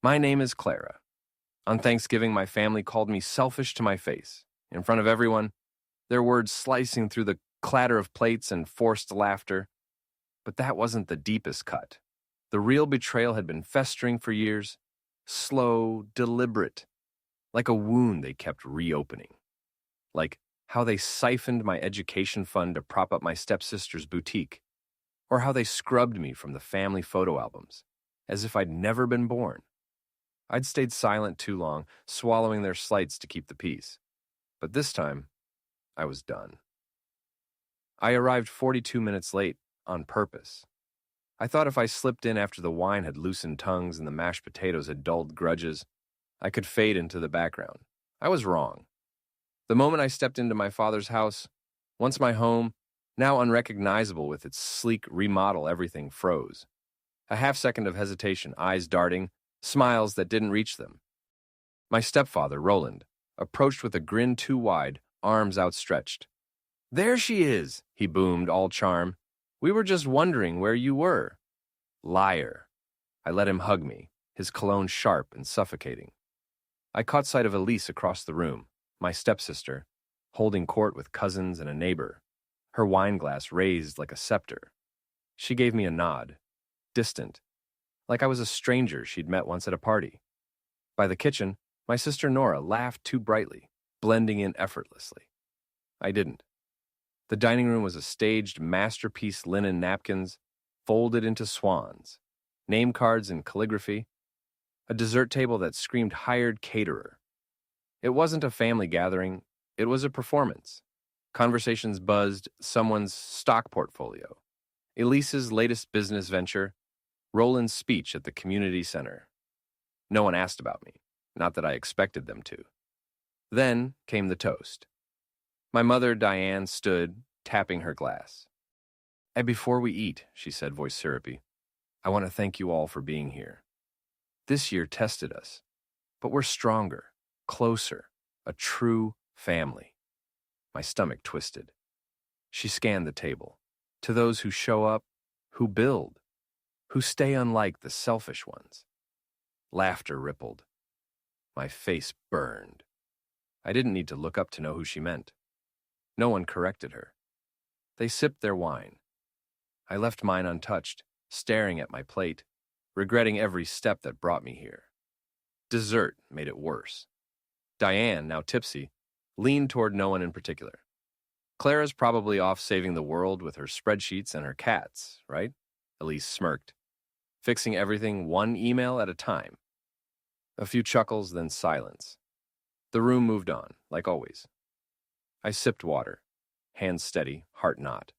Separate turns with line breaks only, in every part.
My name is Clara. On Thanksgiving, my family called me selfish to my face. In front of everyone, their words slicing through the clatter of plates and forced laughter. But that wasn't the deepest cut. The real betrayal had been festering for years, slow, deliberate, like a wound they kept reopening. Like how they siphoned my education fund to prop up my stepsister's boutique, or how they scrubbed me from the family photo albums, as if I'd never been born. I'd stayed silent too long, swallowing their slights to keep the peace. But this time, I was done. I arrived 42 minutes late on purpose. I thought if I slipped in after the wine had loosened tongues and the mashed potatoes had dulled grudges, I could fade into the background. I was wrong. The moment I stepped into my father's house, once my home, now unrecognizable with its sleek remodel, everything froze. A half-second of hesitation, eyes darting, smiles that didn't reach them. My stepfather, Roland, approached with a grin too wide, arms outstretched. "There she is," he boomed, all charm. "We were just wondering where you were." Liar. I let him hug me, his cologne sharp and suffocating. I caught sight of Elise across the room, my stepsister, holding court with cousins and a neighbor, her wine glass raised like a scepter. She gave me a nod, distant, like I was a stranger she'd met once at a party. By the kitchen, my sister Nora laughed too brightly, blending in effortlessly. I didn't. The dining room was a staged masterpiece, linen napkins folded into swans, name cards in calligraphy, a dessert table that screamed hired caterer. It wasn't a family gathering, it was a performance. Conversations buzzed someone's stock portfolio, Elise's latest business venture, Roland's speech at the community center. No one asked about me, not that I expected them to. Then came the toast. My mother, Diane, stood, tapping her glass. "And before we eat," she said, voice syrupy, "I want to thank you all for being here. This year tested us, but we're stronger, closer, a true family." My stomach twisted. She scanned the table. To those who show up, who build, who stay unlike the selfish ones. Laughter rippled. My face burned. I didn't need to look up to know who she meant. No one corrected her. They sipped their wine. I left mine untouched, staring at my plate, regretting every step that brought me here. Dessert made it worse. Diane, now tipsy, leaned toward no one in particular. "Clara's probably off saving the world with her spreadsheets and her cats, right?" Elise smirked, fixing everything one email at a time. A few chuckles, then silence. The room moved on, like always. I sipped water, hands steady, heart not.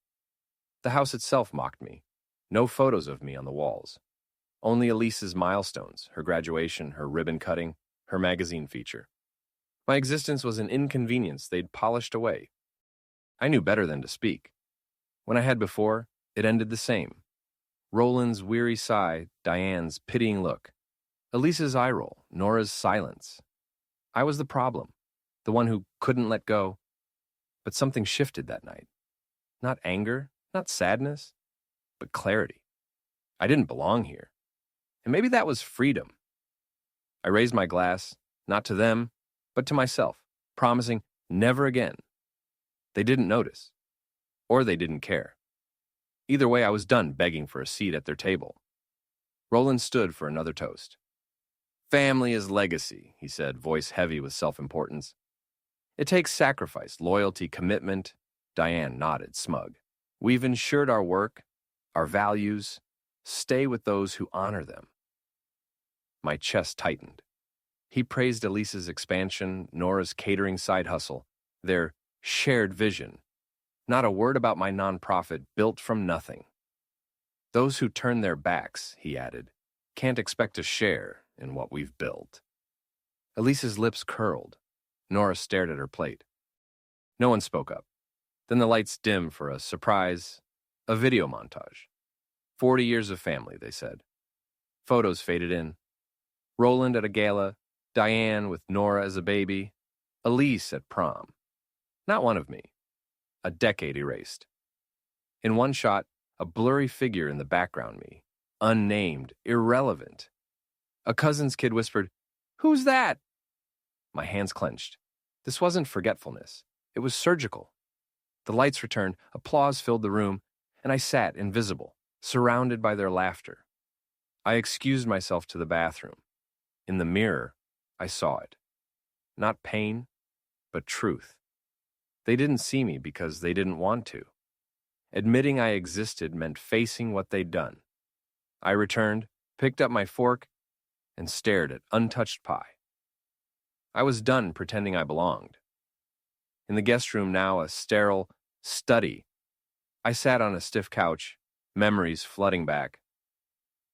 The house itself mocked me. No photos of me on the walls. Only Elise's milestones, her graduation, her ribbon cutting, her magazine feature. My existence was an inconvenience they'd polished away. I knew better than to speak. When I had before, it ended the same. Roland's weary sigh, Diane's pitying look, Elise's eye roll, Nora's silence. I was the problem, the one who couldn't let go. But something shifted that night. Not anger, not sadness, but clarity. I didn't belong here. And maybe that was freedom. I raised my glass, not to them, but to myself, promising never again. They didn't notice, or they didn't care. Either way, I was done begging for a seat at their table. Roland stood for another toast. "Family is legacy," he said, voice heavy with self-importance. "It takes sacrifice, loyalty, commitment." Diane nodded, smug. "We've ensured our work, our values, stay with those who honor them." My chest tightened. He praised Elise's expansion, Nora's catering side hustle, their shared vision. Not a word about my nonprofit built from nothing. "Those who turn their backs," he added, "can't expect to share in what we've built." Elise's lips curled. Nora stared at her plate. No one spoke up. Then the lights dimmed for a surprise, a video montage. 40 years of family, they said. Photos faded in. Roland at a gala, Diane with Nora as a baby, Elise at prom. Not one of me. A decade erased. In one shot, a blurry figure in the background me, unnamed, irrelevant. A cousin's kid whispered, "Who's that?" My hands clenched. This wasn't forgetfulness. It was surgical. The lights returned, applause filled the room, and I sat invisible, surrounded by their laughter. I excused myself to the bathroom. In the mirror, I saw it. Not pain, but truth. They didn't see me because they didn't want to. Admitting I existed meant facing what they'd done. I returned, picked up my fork, and stared at untouched pie. I was done pretending I belonged. In the guest room now, a sterile study, I sat on a stiff couch, memories flooding back.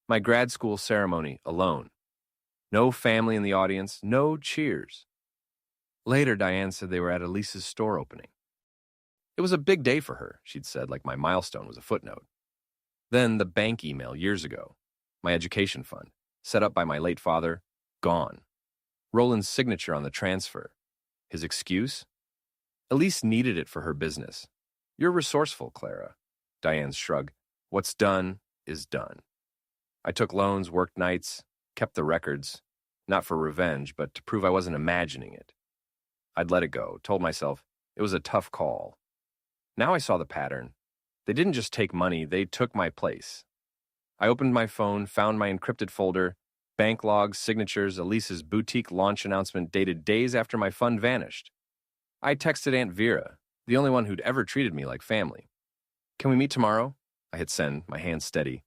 My grad school ceremony alone. No family in the audience, no cheers. Later, Diane said they were at Elise's store opening. It was a big day for her, she'd said, like my milestone was a footnote. Then the bank email years ago, my education fund, set up by my late father, gone. Roland's signature on the transfer. His excuse? Elise needed it for her business. You're resourceful, Clara. Diane's shrug. What's done is done. I took loans, worked nights, kept the records, not for revenge, but to prove I wasn't imagining it. I'd let it go, told myself it was a tough call. Now I saw the pattern. They didn't just take money, they took my place. I opened my phone, found my encrypted folder, bank logs, signatures, Elise's boutique launch announcement dated days after my fund vanished. I texted Aunt Vera, the only one who'd ever treated me like family. Can we meet tomorrow? I hit send, my hands steady.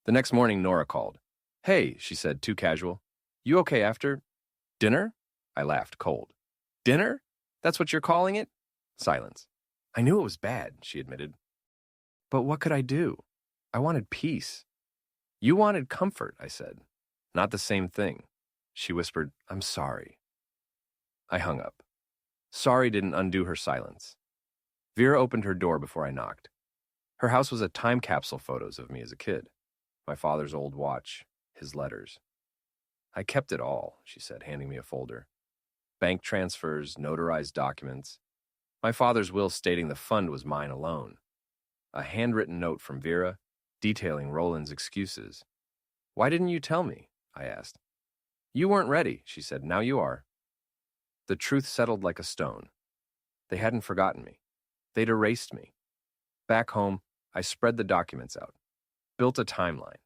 The next morning, Nora called. Hey, she said, too casual. You okay after dinner? I laughed, cold. Dinner? That's what you're calling it? Silence. I knew it was bad, she admitted. But what could I do? I wanted peace. You wanted comfort, I said. Not the same thing. She whispered, I'm sorry. I hung up. Sorry didn't undo her silence. Vera opened her door before I knocked. Her house was a time capsule photos of me as a kid. My father's old watch, his letters. I kept it all, she said, handing me a folder. Bank transfers, notarized documents. My father's will stating the fund was mine alone. A handwritten note from Vera, detailing Roland's excuses. Why didn't you tell me? I asked. You weren't ready, she said. Now you are. The truth settled like a stone. They hadn't forgotten me. They'd erased me. Back home, I spread the documents out, built a timeline.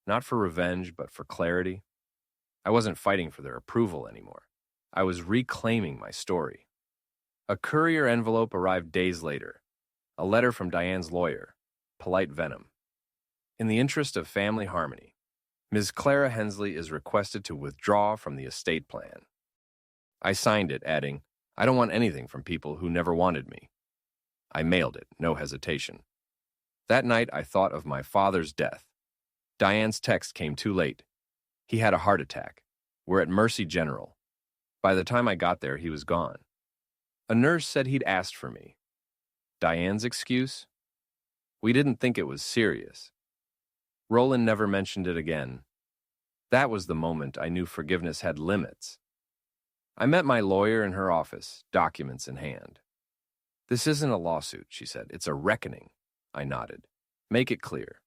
Not for revenge, but for clarity. I wasn't fighting for their approval anymore. I was reclaiming my story. A courier envelope arrived days later. A letter from Diane's lawyer, polite venom. In the interest of family harmony, Ms. Clara Hensley is requested to withdraw from the estate plan. I signed it, adding, I don't want anything from people who never wanted me. I mailed it, no hesitation. That night, I thought of my father's death. Diane's text came too late. He had a heart attack. We're at Mercy General. By the time I got there, he was gone. A nurse said he'd asked for me. Diane's excuse? We didn't think it was serious. Roland never mentioned it again. That was the moment I knew forgiveness had limits. I met my lawyer in her office, documents in hand. This isn't a lawsuit, she said. It's a reckoning. I nodded. Make it clear.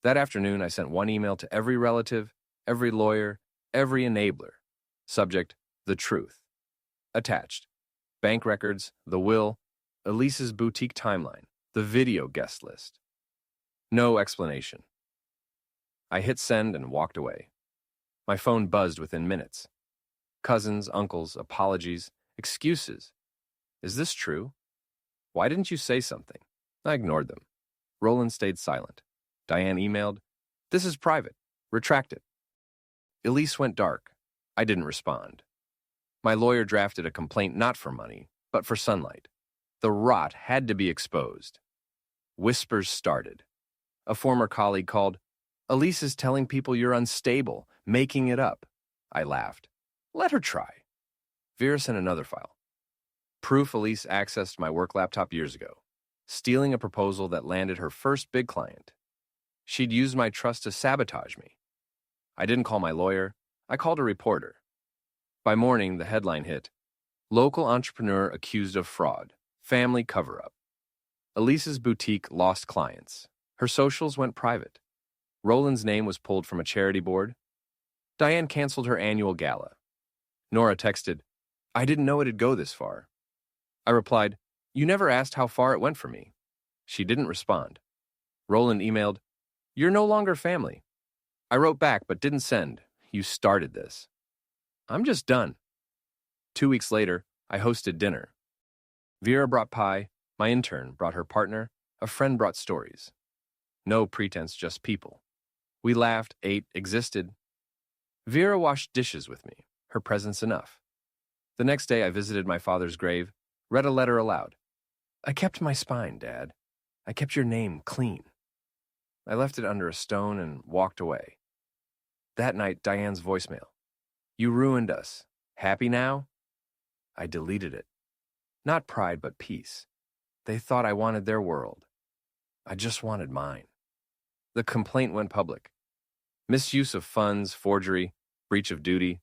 That afternoon, I sent one email to every relative, every lawyer, every enabler. Subject, the truth. Attached, bank records, the will, Elise's boutique timeline, the video guest list. No explanation. I hit send and walked away. My phone buzzed within minutes. Cousins, uncles, apologies, excuses. Is this true? Why didn't you say something? I ignored them. Roland stayed silent. Diane emailed, this is private. Retract it. Elise went dark. I didn't respond. My lawyer drafted a complaint not for money, but for sunlight. The rot had to be exposed. Whispers started. A former colleague called, Elise is telling people you're unstable, making it up. I laughed. Let her try. Vera sent another file. Proof Elise accessed my work laptop years ago, stealing a proposal that landed her first big client. She'd used my trust to sabotage me. I didn't call my lawyer. I called a reporter. By morning, the headline hit, Local entrepreneur accused of fraud, family cover-up. Elise's boutique lost clients. Her socials went private. Roland's name was pulled from a charity board. Diane canceled her annual gala. Nora texted, I didn't know it'd go this far. I replied, you never asked how far it went for me. She didn't respond. Roland emailed, you're no longer family. I wrote back but didn't send. You started this. I'm just done. 2 weeks later, I hosted dinner. Vera brought pie, my intern brought her partner, a friend brought stories. No pretense, just people. We laughed, ate, existed. Vera washed dishes with me, her presence enough. The next day I visited my father's grave, read a letter aloud. I kept my spine, Dad. I kept your name clean. I left it under a stone and walked away. That night, Diane's voicemail. You ruined us. Happy now? I deleted it. Not pride, but peace. They thought I wanted their world. I just wanted mine. The complaint went public. Misuse of funds, forgery, breach of duty.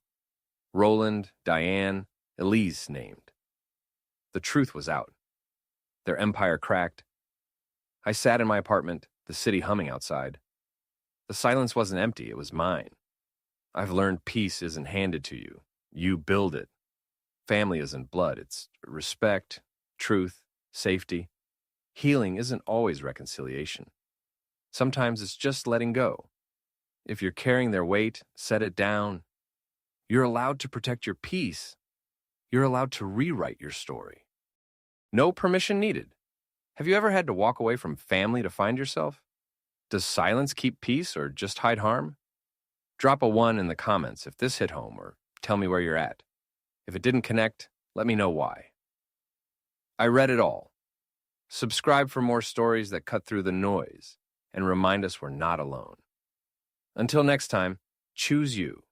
Roland, Diane, Elise named. The truth was out. Their empire cracked. I sat in my apartment, the city humming outside. The silence wasn't empty, it was mine. I've learned peace isn't handed to you. You build it. Family isn't blood, it's respect, truth, safety. Healing isn't always reconciliation. Sometimes it's just letting go. If you're carrying their weight, set it down. You're allowed to protect your peace. You're allowed to rewrite your story. No permission needed. Have you ever had to walk away from family to find yourself? Does silence keep peace or just hide harm? Drop a 1 in the comments if this hit home, or tell me where you're at. If it didn't connect, let me know why. I read it all. Subscribe for more stories that cut through the noise and remind us we're not alone. Until next time, choose you.